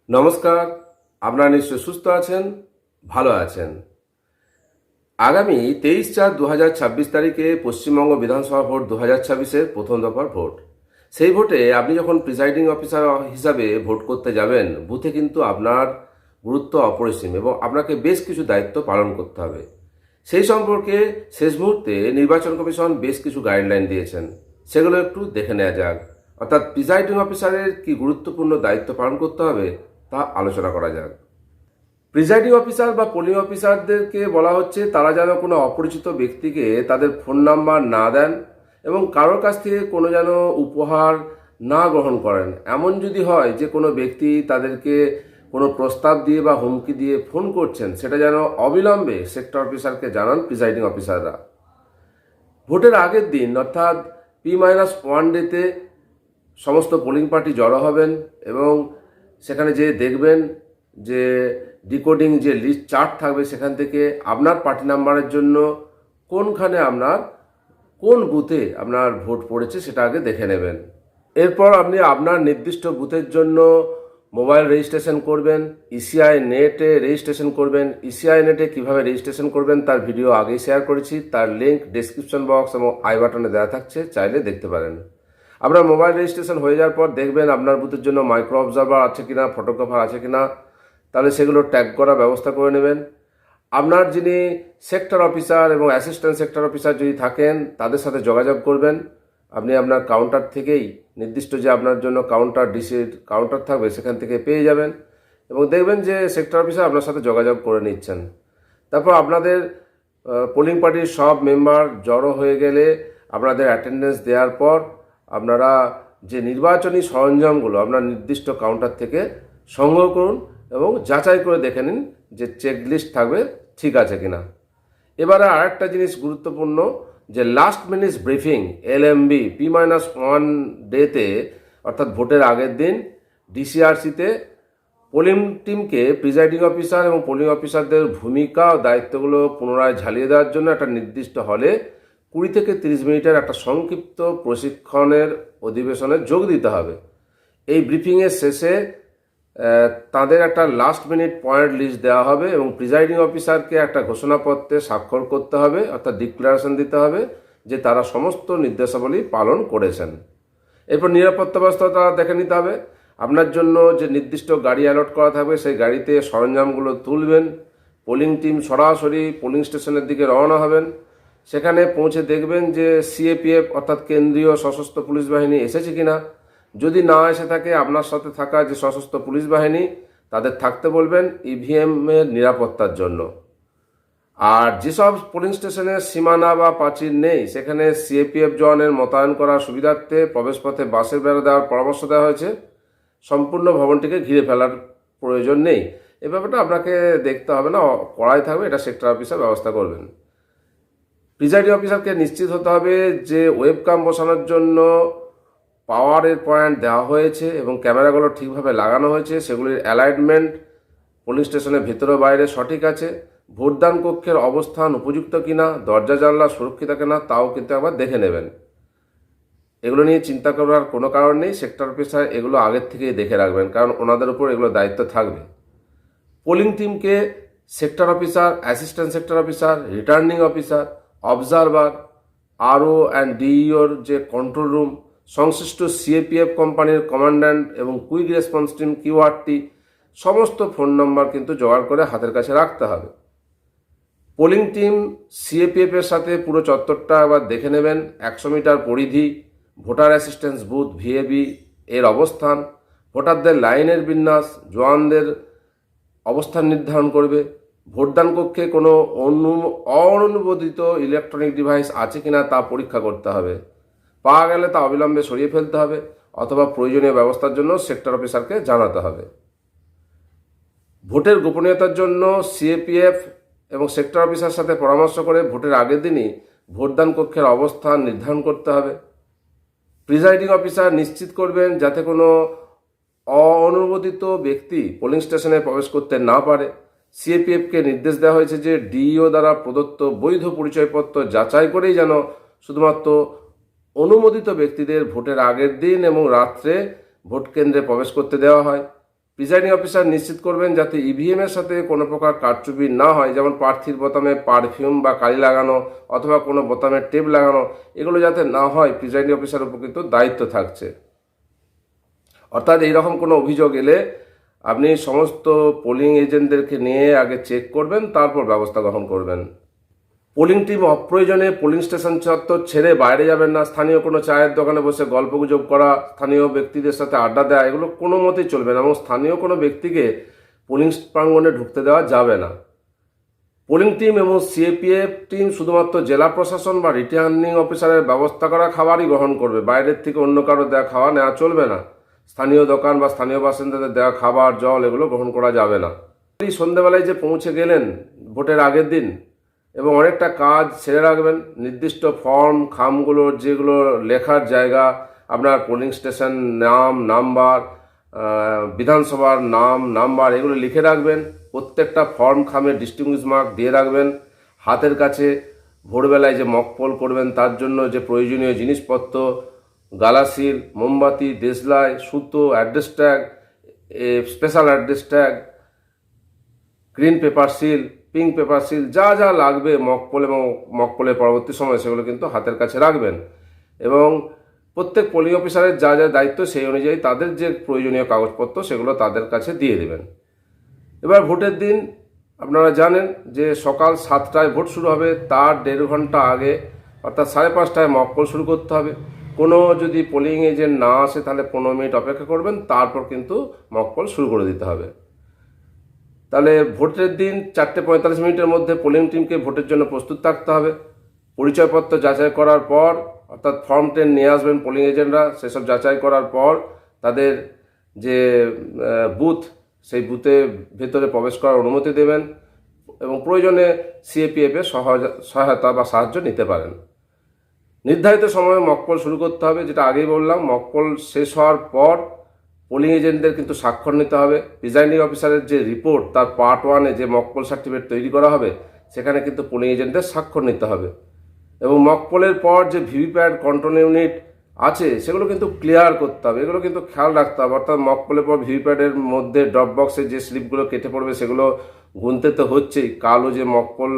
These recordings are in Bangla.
নমস্কার। আপনারা নিশ্চয় সুস্থ আছেন, ভালো আছেন। আগামী 23/4/2026 তারিখে পশ্চিমবঙ্গ বিধানসভা ভোট 2026-এর প্রথম দফার ভোট। সেই ভোটে আপনি যখন প্রিসাইডিং অফিসার হিসাবে ভোট করতে যাবেন, বুথে কিন্তু আপনার গুরুত্ব অপরিসীম এবং আপনাকে বেশ কিছু দায়িত্ব পালন করতে হবে। সেই সম্পর্কে শেষ মুহূর্তে নির্বাচন কমিশন বেশ কিছু গাইডলাইন দিয়েছেন, সেগুলো একটু দেখে নেওয়া যাক। অর্থাৎ প্রিসাইডিং অফিসারের কি গুরুত্বপূর্ণ দায়িত্ব পালন করতে হবে তা আলোচনা করা যাক। প্রিসাইডিং অফিসার বা পোলিং অফিসারদেরকে বলা হচ্ছে তারা যেন কোনো অপরিচিত ব্যক্তিকে তাদের ফোন নাম্বার না দেন এবং কারোর কাছ থেকে কোনো যেন উপহার না গ্রহণ করেন। এমন যদি হয় যে কোনো ব্যক্তি তাদেরকে কোনো প্রস্তাব দিয়ে বা হুমকি দিয়ে ফোন করছেন, সেটা যেন অবিলম্বে সেক্টর অফিসারকে জানান প্রিসাইডিং অফিসাররা। ভোটের আগের দিন অর্থাৎ P-1 ডেতে সমস্ত পোলিং পার্টি জড়ো হবেন এবং সেখানে যে দেখবেন যে ডিকোডিং যে লিস্ট চার্ট থাকবে, সেখান থেকে আপনার পার্টি নাম্বারের জন্য কোনখানে আপনার কোন বুথে আপনার ভোট পড়েছে সেটা আগে দেখে নেবেন। এরপর আপনি আপনার নির্দিষ্ট বুথের জন্য মোবাইল রেজিস্ট্রেশন করবেন, ইসিআই নেটে রেজিস্ট্রেশন করবেন। ইসিআই নেটে কীভাবে রেজিস্ট্রেশন করবেন তার ভিডিও আগেই শেয়ার করেছি, তার লিঙ্ক ডেসক্রিপশন বক্স এবং আই বাটনে দেওয়া থাকছে, চাইলে দেখতে পারেন। আপনার মোবাইল রেজিস্ট্রেশন হয়ে যাওয়ার পর দেখবেন আপনার বুথের জন্য মাইক্রো অবজারভার আছে কিনা, ফটোগ্রাফার আছে কিনা, তাহলে সেগুলো ট্যাগ করার ব্যবস্থা করে নেবেন। আপনার যিনি সেক্টর অফিসার এবং অ্যাসিস্ট্যান্ট সেক্টর অফিসার যদি থাকেন তাদের সাথে যোগাযোগ করবেন। আপনি আপনার কাউন্টার থেকেই নির্দিষ্ট যে আপনার জন্য কাউন্টার ডিসির কাউন্টার থাকবে সেখান থেকে পেয়ে যাবেন এবং দেখবেন যে সেক্টর অফিসার আপনার সাথে যোগাযোগ করে নিচ্ছেন। তারপর আপনাদের পোলিং পার্টির সব মেম্বার জড়ো হয়ে গেলে আপনাদের অ্যাটেন্ডেন্স দেওয়ার পর আপনারা যে নির্বাচনী সরঞ্জামগুলো আপনার নির্দিষ্ট কাউন্টার থেকে সংগ্রহ করুন এবং যাচাই করে দেখে নিন যে চেক লিস্ট থাকবে ঠিক আছে কিনা। এবারে আরেকটা জিনিস গুরুত্বপূর্ণ, যে last minute briefing LMB P-1 ডেতে অর্থাৎ ভোটের আগের দিন ডিসিআরসিতে পোলিং টিমকে প্রিসাইডিং অফিসার এবং পোলিং অফিসারদের ভূমিকা ও দায়িত্বগুলো পুনরায় ঝালিয়ে দেওয়ার জন্য একটা নির্দিষ্ট হলে 20 থেকে 30 মিনিটের একটা সংক্ষিপ্ত প্রশিক্ষণের অধিবেশনে যোগ দিতে হবে। এই ব্রিফিংয়ের শেষে তাদের একটা লাস্ট মিনিট পয়েন্ট লিস্ট দেওয়া হবে এবং প্রিসাইডিং অফিসারকে একটা ঘোষণাপত্রে স্বাক্ষর করতে হবে, অর্থাৎ ডিক্লারেশন দিতে হবে যে তারা সমস্ত নির্দেশাবলী পালন করেছেন। এরপর নিরাপত্তা ব্যবস্থাটা দেখে নিতে হবে। আপনার জন্য যে নির্দিষ্ট গাড়ি অ্যালট করা থাকবে সেই গাড়িতে সরঞ্জামগুলো তুলবেন। পোলিং টিম সরাসরি পোলিং স্টেশনের দিকে রওনা হবেন। সেখানে পৌঁছে দেখবেন যে CAPF অর্থাৎ কেন্দ্রীয় সশস্ত্র পুলিশ বাহিনী এসেছে কিনা। যদি না এসে থাকে আপনার সাথে থাকা যে সশস্ত্র পুলিশ বাহিনী তাদের থাকতে বলবেন EVM-এর নিরাপত্তার জন্য। আর যেসব পোলিং স্টেশনের সীমানা বা প্রাচীর নেই সেখানে CAPF জওয়ানের মোতায়েন করার সুবিধার্থে প্রবেশপথে বাঁশের বেড়া দেওয়ার পরামর্শ দেওয়া হয়েছে। সম্পূর্ণ ভবনটিকে ঘিরে ফেলার প্রয়োজন নেই। এ ব্যাপারটা আপনাকে দেখতে হবে না, করাই থাকবে, এটা সেক্টর অফিসার ব্যবস্থা করবেন। প্রিসাইডিং অফিসারকে নিশ্চিত হতে হবে যে ওয়েবক্যাম বসানোর জন্য পাওয়ারের পয়েন্ট দেওয়া হয়েছে এবং ক্যামেরাগুলো ঠিকভাবে লাগানো হয়েছে, সেগুলির অ্যালাইনমেন্ট পোলিং স্টেশনের ভেতরে বাইরে সঠিক আছে, ভোটদান কক্ষের অবস্থান উপযুক্ত কিনা, দরজা জানলা সুরক্ষিত কিনা তাও কিন্তু একবার দেখে নেবেন। এগুলো নিয়ে চিন্তা করার কোনো কারণ নেই, সেক্টর অফিসার এগুলো আগের থেকেই দেখে রাখবেন, কারণ ওনাদের উপর এগুলো দায়িত্ব থাকবে। পোলিং টিমকে sector officer, assistant sector officer, returning officer, observer, RO and DEOর যে কন্ট্রোল রুম, সংশ্লিষ্ট CAPF কোম্পানির কমান্ড্যান্ট এবং কুইক রেসপন্স টিম QRT সমস্ত ফোন নম্বর কিন্তু জোগাড় করে হাতের কাছে রাখতে হবে। পোলিং টিম CAPF-এর সাথে পুরো চত্বরটা আবার দেখে নেবেন। 100 মিটার পরিধি, ভোটার অ্যাসিস্ট্যান্স বুথ VAB এর অবস্থান, ভোটারদের লাইনের বিন্যাস, জওয়ানদের অবস্থান নির্ধারণ করবে। ভোটদান কক্ষে কোনো অননুমোদিত ইলেকট্রনিক ডিভাইস আছে কিনা তা পরীক্ষা করতে হবে। পাওয়া গেলে তা অবিলম্বে সরিয়ে ফেলতে হবে অথবা প্রয়োজনীয় ব্যবস্থার জন্য সেক্টর অফিসারকে জানাতে হবে। ভোটের গোপনীয়তার জন্য CAPF এবং সেক্টর অফিসার সাথে পরামর্শ করে ভোটের আগের দিনই ভোটদান কক্ষের অবস্থান নির্ধারণ করতে হবে। প্রিসাইডিং অফিসার নিশ্চিত করবেন যাতে কোনো অননুমোদিত ব্যক্তি পোলিং স্টেশনে প্রবেশ করতে না পারে। CAPF-কে নির্দেশ দেওয়া হয়েছে যে DEO দ্বারা প্রদত্ত বৈধ পরিচয়পত্র যাচাই করেই যেন শুধুমাত্র অনুমোদিত ব্যক্তিদের ভোটের আগের দিন এবং রাত্রে ভোট কেন্দ্রে প্রবেশ করতে দেওয়া হয়। প্রিজাইডিং অফিসার নিশ্চিত করবেন যাতে ইভিএম এর সাথে কোনো প্রকার কারচুপি না হয়, যেমন প্রার্থীর বোতামে পারফিউম বা কালি লাগানো অথবা কোনো বোতামে টেপ লাগানো, এগুলো যাতে না হয় প্রিজাইডিং অফিসারের উপর কিন্তু দায়িত্ব থাকছে। অর্থাৎ এইরকম কোনো অভিযোগ এলে আপনি সমস্ত পোলিং এজেন্টদেরকে নিয়ে আগে চেক করবেন, তারপর ব্যবস্থা গ্রহণ করবেন। পোলিং টিম অপ্রয়োজনে পোলিং স্টেশন চত্বর ছেড়ে বাইরে যাবেন না। স্থানীয় কোনো চায়ের দোকানে বসে গল্পগুজব করা, স্থানীয় ব্যক্তিদের সাথে আড্ডা দেওয়া, এগুলো কোনো মতেই চলবে না এবং স্থানীয় কোনো ব্যক্তিকে পোলিং প্রাঙ্গণে ঢুকতে দেওয়া যাবে না। পোলিং টিম এবং সিএপিএফ টিম শুধুমাত্র জেলা প্রশাসন বা রিটার্নিং অফিসারের ব্যবস্থা করা খাবারই গ্রহণ করবে। বাইরের থেকে অন্য কারো দেওয়া খাওয়া নেওয়া চলবে না। স্থানীয় দোকান বা স্থানীয় বাসিন্দাদের দেওয়া খাবার, জল, এগুলো গ্রহণ করা যাবে না। এই সন্ধ্যেবেলায় যে পৌঁছে গেলেন ভোটের আগের দিন এবং অনেকটা কাজ সেরে রাখবেন। নির্দিষ্ট ফর্ম খামগুলোর যেগুলো লেখার জায়গা, আপনার পোলিং স্টেশন নাম, নাম্বার, বিধানসভার নাম, নাম্বার, এগুলো লিখে রাখবেন। প্রত্যেকটা ফর্ম খামে ডিস্টিংগুইশ মার্ক দিয়ে রাখবেন। হাতের কাছে ভোরবেলায় যে মক পোল করবেন তার জন্য যে প্রয়োজনীয় জিনিসপত্র, গালাসিল, মোমবাতি, দেশলাই, সুতো, address tag, special address tag, green paper seal, pink paper seal, যা যা লাগবে মকপোল এবং মকপোলের পরবর্তী সময় সেগুলো কিন্তু হাতের কাছে রাখবেন। এবং প্রত্যেক পোলিং অফিসারের যা যা দায়িত্ব সেই অনুযায়ী তাদের যে প্রয়োজনীয় কাগজপত্র সেগুলো তাদের কাছে দিয়ে দেবেন। এবার ভোটের দিন আপনারা জানেন যে সকাল 7টায় ভোট শুরু হবে, তার 1.5 ঘন্টা আগে অর্থাৎ 5:30টায় মকপোল শুরু করতে হবে। কোনো যদি পোলিং এজেন্ট না আসে তাহলে 15 মিনিট অপেক্ষা করবেন, তারপর কিন্তু মকপোল শুরু করে দিতে হবে। তাহলে ভোটের দিন 4:45 মিনিটের মধ্যে পোলিং টিমকে ভোটের জন্য প্রস্তুত থাকতে হবে। পরিচয়পত্র যাচাই করার পর অর্থাৎ ফর্ম 10 নিয়ে আসবেন পোলিং এজেন্টরা। সেসব যাচাই করার পর তাদের যে বুথ, সেই বুথে ভেতরে প্রবেশ করার অনুমতি দেবেন এবং প্রয়োজনে সিএপিএফের সহায়তা বা সাহায্য নিতে পারেন। নির্ধারিত সময়ে মকপোল শুরু করতে হবে, যেটা আগেই বললাম। মকপোল শেষ হওয়ার পর পোলিং এজেন্টদের কিন্তু স্বাক্ষর নিতে হবে। প্রিজাইডিং অফিসারের যে রিপোর্ট তার পার্ট 1-এ যে মকপোল সার্টিফিকেট তৈরি করা হবে সেখানে কিন্তু পোলিং এজেন্টদের স্বাক্ষর নিতে হবে। এবং মকপোলের পর যে ভিভিপ্যাট কন্ট্রোল ইউনিট আছে সেগুলো কিন্তু ক্লিয়ার করতে হবে, এগুলো কিন্তু খেয়াল রাখতে হবে। অর্থাৎ মকপোলের পর ভিভিপ্যাটের মধ্যে ড্রপ বক্সে যে স্লিপগুলো কেটে পড়বে সেগুলো গুনতে তো হচ্ছেই। কালো যে মকপোল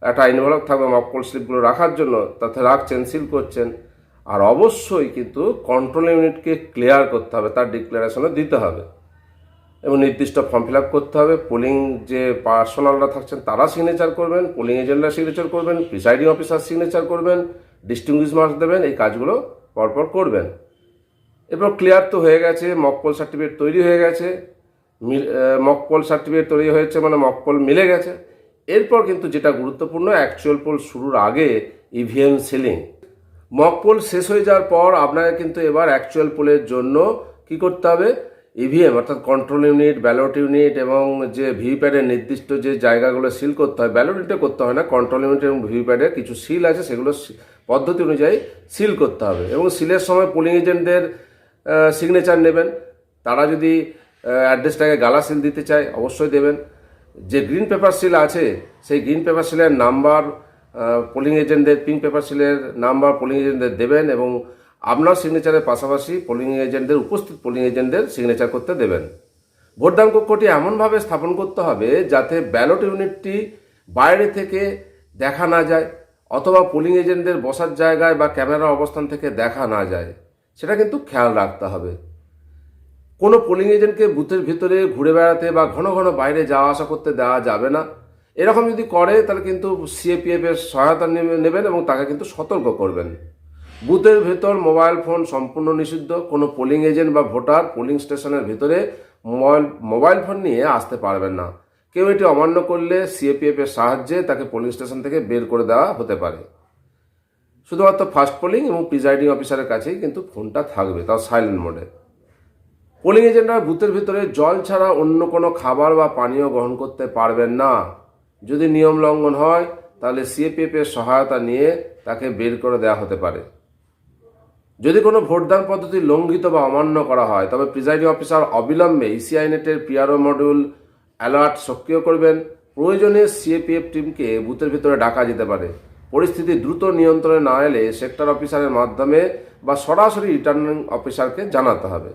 একটা ইনভলভ থাকবে মকপোল স্লিপগুলো রাখার জন্য, তাতে রাখছেন, সিল করছেন। আর অবশ্যই কিন্তু কন্ট্রোল ইউনিটকে ক্লিয়ার করতে হবে, তার ডিক্লারেশনও দিতে হবে এবং নির্দিষ্ট ফর্ম ফিল আপ করতে হবে। পোলিং যে পার্সোনালরা থাকছেন তারা সিগনেচার করবেন, পোলিং এজেন্টরা সিগনেচার করবেন, প্রিসাইডিং অফিসার সিগনেচার করবেন, ডিস্টিংগুইশ মার্কস দেবেন। এই কাজগুলো পরপর করবেন। এরপর ক্লিয়ার তো হয়ে গেছে, মকপোল সার্টিফিকেট তৈরি হয়ে গেছে। মকপোল সার্টিফিকেট তৈরি হয়েছে মানে মকপোল মিলে গেছে। এরপর কিন্তু যেটা গুরুত্বপূর্ণ, অ্যাকচুয়াল পোল শুরুর আগে ইভিএম সিলিং। মকপোল শেষ হয়ে যাওয়ার পর আপনাকে কিন্তু এবার অ্যাকচুয়াল পোলের জন্য কি করতে হবে, ইভিএম অর্থাৎ কন্ট্রোল ইউনিট, ব্যালট ইউনিট এবং যে ভিভিপ্যাটের নির্দিষ্ট যে জায়গাগুলো সিল করতে হয়, ব্যালট ইউনিটে করতে হয় না, কন্ট্রোল ইউনিট এবং ভিভিপ্যাটের কিছু সিল আছে সেগুলো পদ্ধতি অনুযায়ী সিল করতে হবে। এবং সিলের সময় পোলিং এজেন্টদের সিগনেচার নেবেন। তারা যদি অ্যাড্রেসটাকে গালা সিল দিতে চায় অবশ্যই দেবেন। যে গ্রিন পেপার সিল আছে সেই গ্রিন পেপার সিলের নাম্বার পোলিং এজেন্টদের, পিঙ্ক পেপার সিলের নাম্বার পোলিং এজেন্টদের দেবেন এবং আপনার সিগনেচারের পাশাপাশি পোলিং এজেন্টদের, উপস্থিত পোলিং এজেন্টদের সিগনেচার করতে দেবেন। ভোটদান কক্ষটি এমনভাবে স্থাপন করতে হবে যাতে ব্যালট ইউনিটটি বাইরে থেকে দেখা না যায় অথবা পোলিং এজেন্টদের বসার জায়গায় বা ক্যামেরা অবস্থান থেকে দেখা না যায়, সেটা কিন্তু খেয়াল রাখতে হবে। কোনো পোলিং এজেন্টকে বুথের ভিতরে ঘুরে বেড়াতে বা ঘন ঘন বাইরে যাওয়া আসা করতে দেওয়া যাবে না। এরকম যদি করে তাহলে কিন্তু সিএপিএফের সহায়তা নেবেন এবং তাকে কিন্তু সতর্ক করবেন। বুথের ভেতর মোবাইল ফোন সম্পূর্ণ নিষিদ্ধ। কোনো পোলিং এজেন্ট বা ভোটার পোলিং স্টেশনের ভিতরে মোবাইল ফোন নিয়ে আসতে পারবেন না। কেউ এটি অমান্য করলে সিএপিএফের সাহায্যে তাকে পোলিং স্টেশন থেকে বের করে দেওয়া হতে পারে। শুধুমাত্র ফার্স্ট পোলিং এবং প্রিজাইডিং অফিসারের কাছেই কিন্তু ফোনটা থাকবে, তাও সাইলেন্ট মোডে। পোলিং এজেন্টরা বুথের ভিতরে জল ছাড়া অন্য কোনো খাবার বা পানীয় গ্রহণ করতে পারবেন না। যদি নিয়ম লঙ্ঘন হয় তাহলে সিএপিএফের সহায়তা নিয়ে তাকে বের করে দেওয়া হতে পারে। যদি কোনো ভোটদান পদ্ধতি লঙ্ঘিত বা অমান্য করা হয় তবে প্রিজাইডিং অফিসার অবিলম্বে ইসিআই নেটের পিআরও মডিউল অ্যালার্ট সক্রিয় করবেন। প্রয়োজনে সিএপিএফ টিমকে বুথের ভিতরে ডাকা যেতে পারে। পরিস্থিতি দ্রুত নিয়ন্ত্রণে না এলে সেক্টর অফিসারের মাধ্যমে বা সরাসরি রিটার্নিং অফিসারকে জানাতে হবে।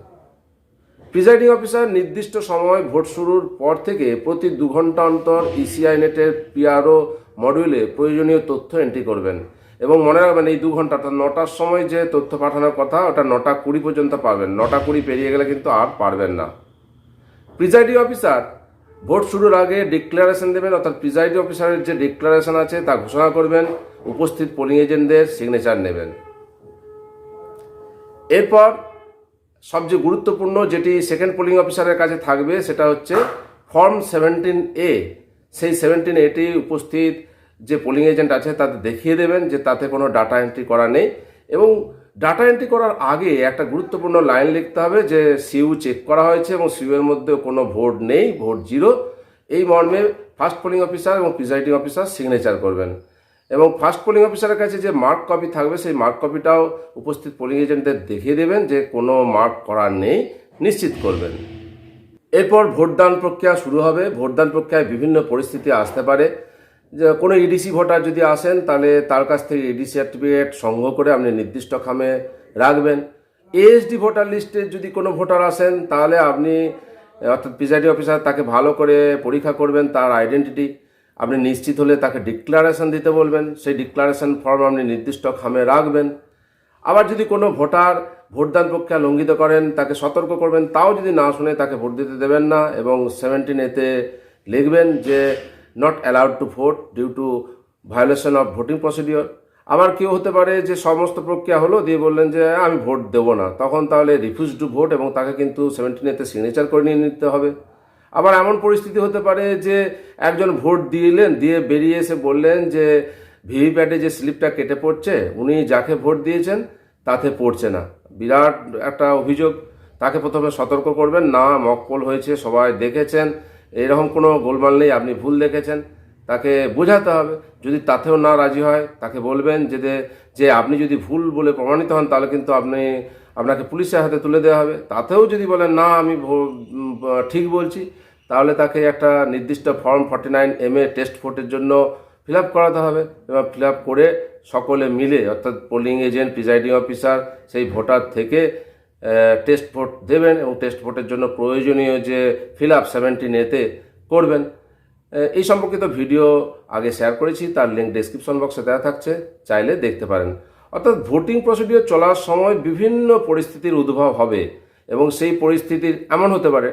প্রিজাইডিং অফিসার নির্দিষ্ট সময় ভোট শুরুর পর থেকে প্রতি 2 ঘন্টা অন্তর ইসিআই নেটের পিআরও মডিউলে প্রয়োজনীয় তথ্য এন্ট্রি করবেন। এবং মনে রাখবেন এই 2 ঘন্টা অর্থাৎ 9টার সময় যে তথ্য পাঠানোর কথা ওটা 9:20 পর্যন্ত পারবেন, 9:20 পেরিয়ে গেলে কিন্তু আর পারবেন না। প্রিজাইডিং অফিসার ভোট শুরুর আগে ডিক্লারেশন দেবেন, অর্থাৎ প্রিজাইডিং অফিসারের যে ডিক্লারেশন আছে তা ঘোষণা করবেন, উপস্থিত পোলিং এজেন্টদের সিগনেচার নেবেন। এরপর সবচেয়ে গুরুত্বপূর্ণ যেটি সেকেন্ড পোলিং অফিসারের কাছে থাকবে সেটা হচ্ছে ফর্ম 17A। সেই 17A উপস্থিত যে পোলিং এজেন্ট আছে তাদের দেখিয়ে দেবেন যে তাতে কোনো ডাটা এন্ট্রি করা নেই, এবং ডাটা এন্ট্রি করার আগে একটা গুরুত্বপূর্ণ লাইন লিখতে হবে যে সিইউ চেক করা হয়েছে এবং সিইউ এর মধ্যে কোনো ভোট নেই, ভোট 0। এই মর্মে ফার্স্ট পোলিং অফিসার এবং প্রিজাইডিং অফিসার সিগনেচার করবেন। এবং ফার্স্ট পোলিং অফিসারের কাছে যে মার্ক কপি থাকবে সেই মার্ক কপিটাও উপস্থিত পোলিং এজেন্টদের দেখিয়ে দেবেন যে কোনো মার্ক করা নেই, নিশ্চিত করবেন। এরপর ভোটদান প্রক্রিয়া শুরু হবে। ভোটদান প্রক্রিয়ায় বিভিন্ন পরিস্থিতি আসতে পারে। যে কোনো ইডিসি ভোটার যদি আসেন তাহলে তার কাছ থেকে ইডিসি সার্টিফিকেট সংগ্রহ করে আপনি নির্দিষ্ট খামে রাখবেন। এএসডি ভোটার লিস্টে যদি কোনো ভোটার আসেন তাহলে আপনি অর্থাৎ প্রিজাইডিং অফিসার তাকে ভালো করে পরীক্ষা করবেন, তার আইডেন্টিটি আপনি নিশ্চিত হলে তাকে ডিক্লারেশন দিতে বলবেন, সেই ডিক্লারেশন ফর্ম আপনি নির্দিষ্ট খামে রাখবেন। আবার যদি কোনো ভোটার ভোটদান প্রক্রিয়া লঙ্ঘিত করেন তাকে সতর্ক করবেন, তাও যদি না শুনে তাকে ভোট দিতে দেবেন না, এবং 17A লিখবেন যে not allowed to vote due to violation of voting procedure. আবার কেউ হতে পারে যে সমস্ত প্রক্রিয়া হলো দিয়ে বললেন যে আমি ভোট দেবো না, তখন তাহলে রিফিউজ টু ভোট এবং তাকে কিন্তু 17A সিগনেচার করে নিয়ে নিতে হবে। আবার এমন পরিস্থিতি হতে পারে যে একজন ভোট দিলেন, দিয়ে বেরিয়ে এসে বললেন যে ভিভিপ্যাটে যে স্লিপটা কেটে পড়ছে উনি যাকে ভোট দিয়েছেন তাতে পড়ছে না, বিরাট একটা অভিযোগ। তাকে প্রথমে সতর্ক করবেন, না মকপোল হয়েছে, সবাই দেখেছেন, এরকম কোনো গোলমাল নেই, আপনি ভুল দেখেছেন, তাকে বোঝাতে হবে। যদি তাতেও না রাজি হয় তাকে বলবেন যে আপনি যদি ভুল বলে প্রমাণিত হন তাহলে কিন্তু আপনাকে পুলিশের হাতে তুলে দেওয়া হবে। তাতেও যদি বলেন না আমি ঠিক বলছি, তাহলে তাকে একটা নির্দিষ্ট ফর্ম 49MA টেস্ট ভোটের জন্য ফিল আপ করাতে হবে, এবং ফিল আপ করে সকলে মিলে অর্থাৎ পোলিং এজেন্ট, প্রিজাইডিং অফিসার সেই ভোটার থেকে টেস্ট ভোট দেবেন, এবং টেস্ট ভোটের জন্য প্রয়োজনীয় যে ফিল আপ 17A করবেন। এই সম্পর্কিত ভিডিও আগে শেয়ার করেছি, তার লিঙ্ক ডেসক্রিপশন বক্সে দেওয়া থাকছে, চাইলে দেখতে পারেন। অর্থাৎ ভোটিং প্রসিডিওর চলার সময় বিভিন্ন পরিস্থিতির উদ্ভব হবে, এবং সেই পরিস্থিতির এমন হতে পারে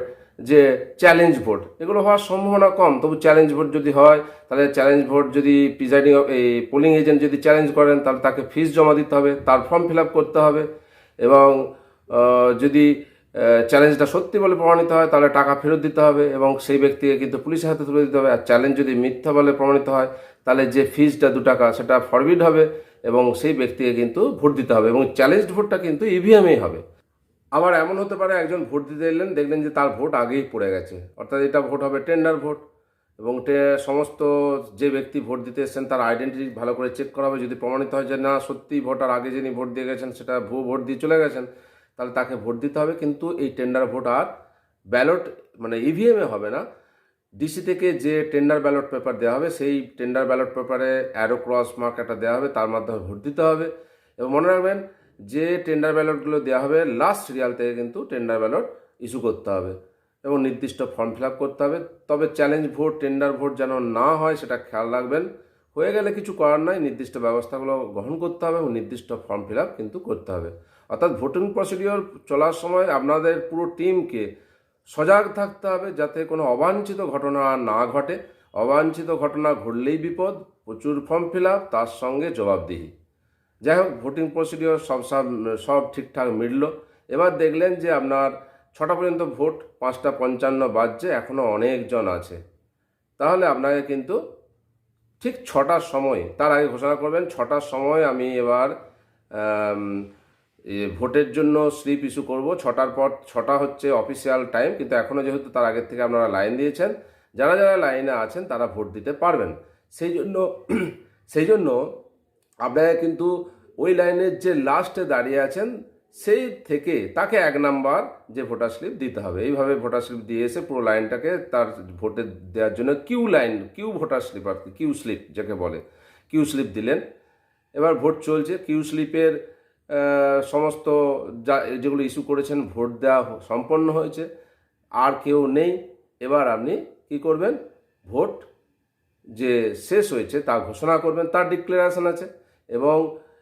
যে চ্যালেঞ্জ ভোট, এগুলো হওয়ার সম্ভাবনা কম, তবু চ্যালেঞ্জ ভোট যদি হয় তাহলে চ্যালেঞ্জ ভোট যদি প্রিজাইডিং পোলিং এজেন্ট যদি চ্যালেঞ্জ করেন তাহলে তাকে ফিস জমা দিতে হবে, তার ফর্ম ফিল আপ করতে হবে, এবং যদি চ্যালেঞ্জটা সত্যি বলে প্রমাণিত হয় তাহলে টাকা ফেরত দিতে হবে এবং সেই ব্যক্তিকে কিন্তু পুলিশের হাতে তুলে দিতে হবে। আর চ্যালেঞ্জ যদি মিথ্যা বলে প্রমাণিত হয় তাহলে যে ফিসটা 2 টাকা সেটা ফরবিড হবে এবং সেই ব্যক্তিকে কিন্তু ভোট দিতে হবে, এবং চ্যালেঞ্জ ভোটটা কিন্তু ইভিএমেই হবে। আবার এমন হতে পারে একজন ভোট দিতে এলেন, দেখলেন যে তার ভোট আগেই পড়ে গেছে, অর্থাৎ এটা ভোট হবে টেন্ডার ভোট, এবং সমস্ত যে ব্যক্তি ভোট দিতে এসেছেন তার আইডেন্টিটি ভালো করে চেক করা হবে। যদি প্রমাণিত হয় যে না সত্যি ভোটার আগে যিনি ভোট দিয়ে গেছেন সেটা ভুয়ো ভোট দিয়ে চলে গেছেন, তাহলে তাকে ভোট দিতে হবে। কিন্তু এই টেন্ডার ভোট আর ব্যালট মানে ইভিএমে হবে না, ডিসি থেকে যে টেন্ডার ব্যালট পেপার দেওয়া হবে সেই টেন্ডার ব্যালট পেপারে অ্যারো ক্রস মার্ক একটা দেওয়া হবে, তার মাধ্যমে ভোট দিতে হবে। এবং মনে রাখবেন যে টেন্ডার ব্যালটগুলো দেওয়া হবে লাস্ট সিরিয়াল থেকে কিন্তু টেন্ডার ব্যালট ইস্যু করতে হবে এবং নির্দিষ্ট ফর্ম ফিল আপ করতে হবে। তবে চ্যালেঞ্জ ভোট, টেন্ডার ভোট যেন না হয় সেটা খেয়াল রাখবেন। হয়ে গেলে কিছু করার নাই, নির্দিষ্ট ব্যবস্থাগুলো গ্রহণ করতে হবে এবং নির্দিষ্ট ফর্ম ফিল আপ কিন্তু করতে হবে। অর্থাৎ ভোটিং প্রসিডিওর চলার সময় আপনাদের পুরো টিমকে সজাগ থাকতে হবে যাতে কোনো অবাঞ্ছিত ঘটনা না ঘটে। অবাঞ্ছিত ঘটনা ঘটলেই বিপদ, প্রচুর ফর্ম ফিল আপ, তার সঙ্গে জবাবদিহি। যাই হোক, ভোটিং প্রসিডিওর সব ঠিকঠাক মিটল। এবার দেখলেন যে আপনার 6টা পর্যন্ত ভোট, 5:55 বাজছে, এখনও অনেকজন আছে, তাহলে আপনাকে কিন্তু ঠিক 6টার সময়, তার আগে ঘোষণা করবেন 6টার সময় আমি এবার ভোটের জন্য স্লিপ ইস্যু করব। 6টার পর, 6টা হচ্ছে অফিসিয়াল টাইম, কিন্তু এখনও যেহেতু তার আগের থেকে আপনারা লাইন দিয়েছেন, যারা যারা লাইনে আছেন তারা ভোট দিতে পারবেন। সেই জন্য আপনাকে কিন্তু ওই লাইনের যে লাস্টে দাঁড়িয়ে আছেন সেই থেকে তাকে 1 নাম্বার যে ভোটার স্লিপ দিতে হবে। এইভাবে ভোটার স্লিপ দিয়ে এসে পুরো লাইনটাকে তার ভোটে দেওয়ার জন্য কিউ ভোটার স্লিপ আর কি, কিউ স্লিপ যাকে বলে, কিউ স্লিপ দিলেন। এবার ভোট চলছে, কিউ স্লিপের সমস্ত যেগুলো ইস্যু করেছেন ভোট দেওয়া সম্পন্ন হয়েছে, আর কেউ নেই। এবার আপনি কি করবেন, ভোট যে শেষ হয়েছে তা ঘোষণা করবেন, তার ডিক্লারেশন আছে। এবং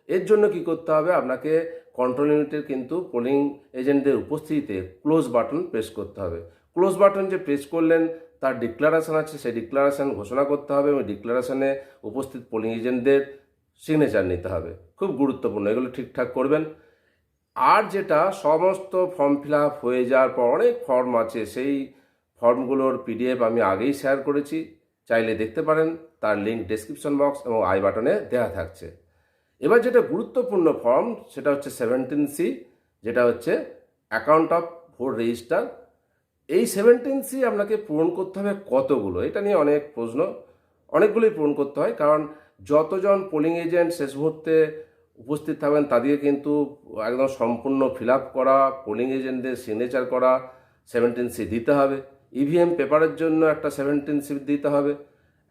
এর জন্য কি করতে হবে, আপনাকে কন্ট্রোল ইউনিটের কিন্তু পোলিং এজেন্টদের উপস্থিতিতে ক্লোজ বাটন প্রেস করতে হবে। ক্লোজ বাটন যে প্রেস করলেন তার ডিক্লারেশন আছে, সেই ডিক্লারেশন ঘোষণা করতে হবে এবং ডিক্লারেশনে উপস্থিত পোলিং এজেন্টদের সিগনেচার নিতে হবে। খুব গুরুত্বপূর্ণ, এগুলো ঠিকঠাক করবেন। আর যেটা সমস্ত ফর্ম ফিল আপ হয়ে যাওয়ার পর অনেক ফর্ম আছে, সেই ফর্মগুলোর পিডিএফ আমি আগেই শেয়ার করেছি, চাইলে দেখতে পারেন, তার লিঙ্ক ডেসক্রিপশন বক্স এবং আই বাটনে দেওয়া থাকছে। এবার যেটা গুরুত্বপূর্ণ ফর্ম সেটা হচ্ছে 17C, যেটা হচ্ছে অ্যাকাউন্ট অফ ভোট রেজিস্টার। এই 17C আপনাকে পূরণ করতে হবে কতগুলো, এটা নিয়ে অনেক প্রশ্ন। অনেকগুলোই পূরণ করতে হয়, কারণ যতজন পোলিং এজেন্ট শেষ মুহূর্তে উপস্থিত থাকবেন তাদেরকে কিন্তু একদম সম্পূর্ণ ফিল আপ করা, পোলিং এজেন্টদের সিগনেচার করা 17C দিতে হবে। ইভিএম পেপারের জন্য একটা 17C দিতে হবে।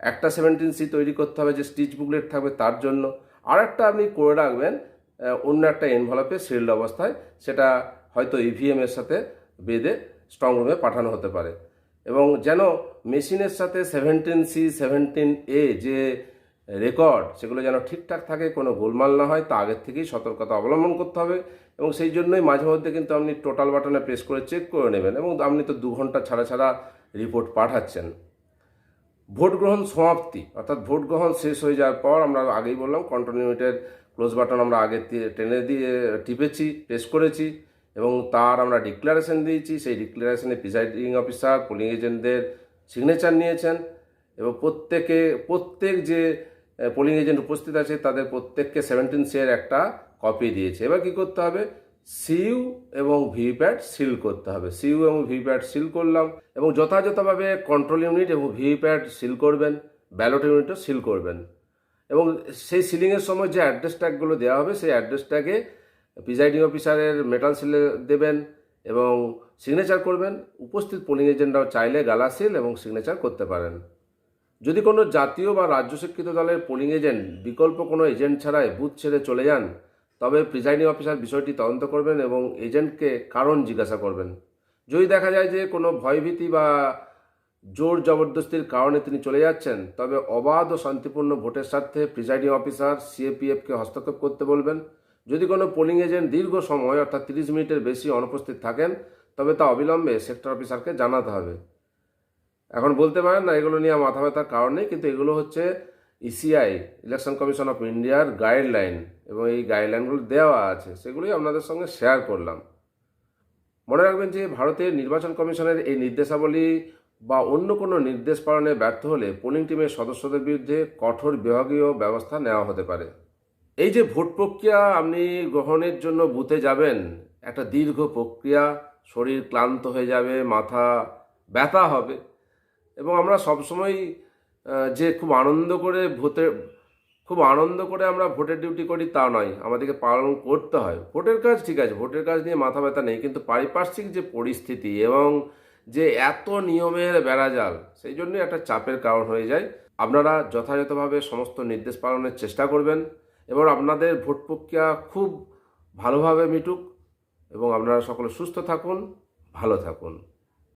একটা 17C তৈরি করতে হবে যে স্টিচ বুকলেট থাকবে তার জন্য। আর একটা আপনি করে রাখবেন অন্য একটা এনভেলপে সিল্ড অবস্থায়, সেটা হয়তো ইভিএমের সাথে বেঁধে স্ট্রং রুমে পাঠানো হতে পারে। এবং যেন মেশিনের সাথে 17C 17A যে রেকর্ড সেগুলো যেন ঠিকঠাক থাকে, কোনো গোলমাল না হয়, তা আগের থেকেই সতর্কতা অবলম্বন করতে হবে। এবং সেই জন্যই মাঝে মধ্যে কিন্তু আপনি টোটাল বাটনে প্রেস করে চেক করে নেবেন। এবং আপনি তো 2 ঘন্টা ছাড়া ছাড়া রিপোর্ট পাঠাচ্ছেন। ভোট গ্রহণ সমাপ্তি অর্থাৎ ভোট গ্রহণ শেষ হয়ে যাওয়ার পর আমরা আগেই বললাম কন্ট্রোল ইউনিটের ক্লোজ বাটন আমরা আগে টেনে দিয়ে টিপেছি, প্রেস করেছি এবং তার আমরা ডিক্লারেশন দিয়েছি। সেই ডিক্লারেশনে প্রিসাইডিং অফিসার পোলিং এজেন্টদের সিগনেচার নিয়েছেন এবং প্রত্যেক যে পোলিং এজেন্ট উপস্থিত আছে তাদের প্রত্যেককে 17C এর একটা কপি দিয়েছে। এবার কি করতে হবে, সিইউ এবং ভিভিপ্যাট সিল করতে হবে। সিইউ এবং ভিভিপ্যাট সিল করলাম এবং যথাযথভাবে কন্ট্রোল ইউনিট এবং ভিভিপ্যাট সিল করবেন, ব্যালট ইউনিটও সিল করবেন। এবং সেই সিলিংয়ের সময় যে অ্যাড্রেস ট্যাগগুলো দেওয়া হবে সেই অ্যাড্রেস ট্যাগে প্রিসাইডিং অফিসারের মেটাল সিলে দেবেন এবং সিগনেচার করবেন। উপস্থিত পোলিং এজেন্টরাও চাইলে গালা সিল এবং সিগনেচার করতে পারেন। যদি কোনো জাতীয় বা রাজ্য শিক্ষিত দলের পোলিং এজেন্ট বিকল্প কোনো এজেন্ট ছাড়াই বুথ ছেড়ে চলে যান, তবে প্রিসাইডিং অফিসার বিষয়টি তদন্ত করবেন এবং এজেন্টকে কারণ জিজ্ঞাসা করবেন। যদি দেখা যায় যে কোনো ভয়ভীতি বা জোর জবরদস্তির কারণে তিনি চলে যাচ্ছেন, তবে অবাধ ও শান্তিপূর্ণ ভোটের স্বার্থে প্রিসাইডিং অফিসার সিএপিএফকে হস্তক্ষেপ করতে বলবেন। যদি কোনো পোলিং এজেন্ট দীর্ঘ সময় অর্থাৎ 30 মিনিটের বেশি অনুপস্থিত থাকেন, তবে তা অবিলম্বে সেক্টর অফিসারকে জানাতে হবে। এখন বলতে পারেন না এগুলো নিয়ে মাথা ব্যথার কারণ নেই, কিন্তু এগুলো হচ্ছে ইসিআই ইলেকশন কমিশন অফ ইন্ডিয়ার গাইডলাইন এবং এই গাইডলাইনগুলো দেওয়া আছে, সেগুলোই আপনাদের সঙ্গে শেয়ার করলাম। মনে রাখবেন যে ভারতের নির্বাচন কমিশনের এই নির্দেশাবলী বা অন্য কোনো নির্দেশ পালনে ব্যর্থ হলে পোলিং টিমের সদস্যদের বিরুদ্ধে কঠোর বিভাগীয় ব্যবস্থা নেওয়া হতে পারে। এই যে ভোট প্রক্রিয়া আপনি গ্রহণের জন্য বুথে যাবেন, একটা দীর্ঘ প্রক্রিয়া, শরীর ক্লান্ত হয়ে যাবে, মাথা ব্যথা হবে এবং আমরা সবসময় যে খুব আনন্দ করে আমরা ভোটের ডিউটি করি তা নয়, আমাদেরকে পালন করতে হয়। ভোটের কাজ ঠিক আছে, ভোটের কাজ নিয়ে মাথা ব্যথা নেই, কিন্তু পারিপার্শ্বিক যে পরিস্থিতি এবং যে এত নিয়মের বেড়াজাল, সেই জন্যই একটা চাপের কারণ হয়ে যায়। আপনারা যথাযথভাবে সমস্ত নির্দেশ পালনের চেষ্টা করবেন এবং আপনাদের ভোট প্রক্রিয়া খুব ভালোভাবে মিটুক এবং আপনারা সকলে সুস্থ থাকুন, ভালো থাকুন।